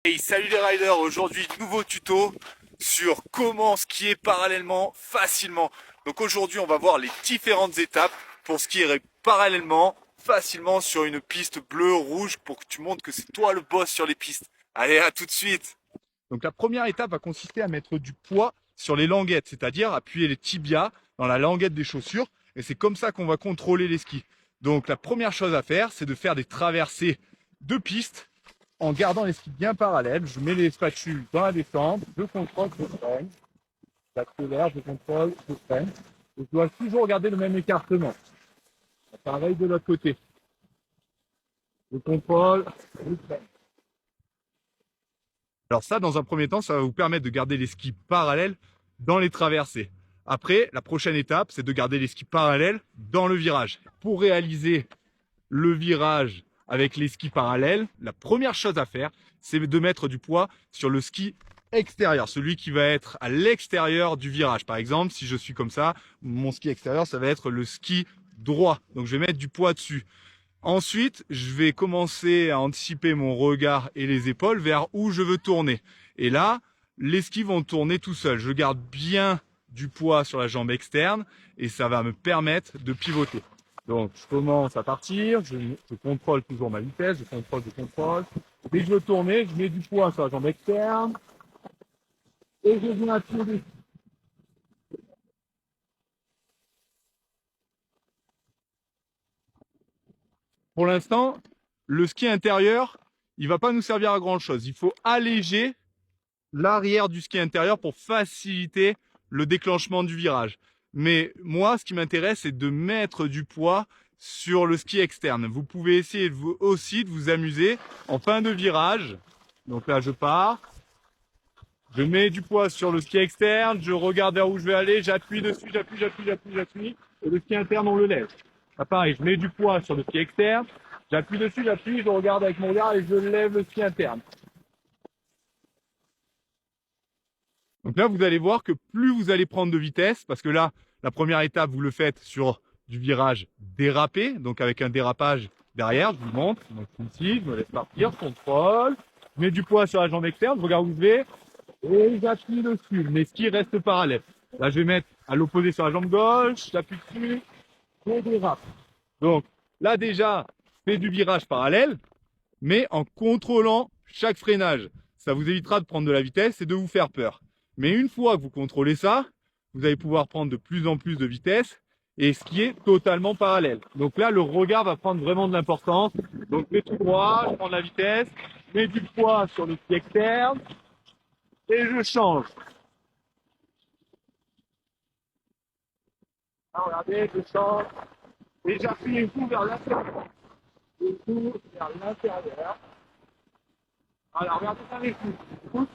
Hey, salut les riders, aujourd'hui nouveau tuto sur comment skier parallèlement facilement. Donc aujourd'hui on va voir les différentes étapes pour skier parallèlement facilement sur une piste bleue, rouge pour que tu montres que c'est toi le boss sur les pistes. Allez, à tout de suite. Donc la première étape va consister à mettre du poids sur les languettes, c'est-à-dire appuyer les tibias dans la languette des chaussures et c'est comme ça qu'on va contrôler les skis. Donc la première chose à faire, c'est de faire des traversées de pistes en gardant les skis bien parallèles. Je mets les spatules dans la descente, je contrôle, je freine, j'accélère, je contrôle, je freine. Et je dois toujours garder le même écartement. Pareil de l'autre côté. Je contrôle, je freine. Alors ça, dans un premier temps, ça va vous permettre de garder les skis parallèles dans les traversées. Après, la prochaine étape, c'est de garder les skis parallèles dans le virage. Pour réaliser le virage avec les skis parallèles, la première chose à faire, c'est de mettre du poids sur le ski extérieur, celui qui va être à l'extérieur du virage. Par exemple, si je suis comme ça, mon ski extérieur, ça va être le ski droit. Donc, je vais mettre du poids dessus. Ensuite, je vais commencer à anticiper mon regard et les épaules vers où je veux tourner. Et là, les skis vont tourner tout seuls. Je garde bien du poids sur la jambe externe et ça va me permettre de pivoter. Donc, je commence à partir, je contrôle toujours ma vitesse, je contrôle. Dès que je veux tourner, je mets du poids sur la jambe externe et je viens appuyer. Pour l'instant, le ski intérieur, il va pas nous servir à grand chose. Il faut alléger l'arrière du ski intérieur pour faciliter le déclenchement du virage. Mais moi, ce qui m'intéresse, c'est de mettre du poids sur le ski externe. Vous pouvez essayer aussi de vous amuser en fin de virage. Donc là, je pars. Je mets du poids sur le ski externe. Je regarde vers où je vais aller. J'appuie dessus, j'appuie. Et le ski interne, on le laisse. Là, pareil, je mets du poids sur le ski externe. J'appuie dessus, je regarde avec mon regard et je lève le ski interne. Donc là, vous allez voir que plus vous allez prendre de vitesse, parce que là, la première étape, vous le faites sur du virage dérapé, donc avec un dérapage derrière, je vous montre. Donc ici, je me laisse partir, je contrôle, je mets du poids sur la jambe externe, je regarde où je vais, et j'appuie dessus. Mes skis restent parallèles. Là, je vais mettre à l'opposé sur la jambe gauche, j'appuie dessus, je dérape. Donc là, déjà, je fais du virage parallèle, mais en contrôlant chaque freinage. Ça vous évitera de prendre de la vitesse et de vous faire peur. Mais une fois que vous contrôlez ça, vous allez pouvoir prendre de plus en plus de vitesse et skier totalement parallèle. Donc là, le regard va prendre vraiment de l'importance. Donc je mets tout droit, je prends de la vitesse, je mets du poids sur le ski externe et je change. Là, regardez, je change et j'appuie un coup vers l'intérieur. Un coup vers l'intérieur. Alors regardez ça les coups.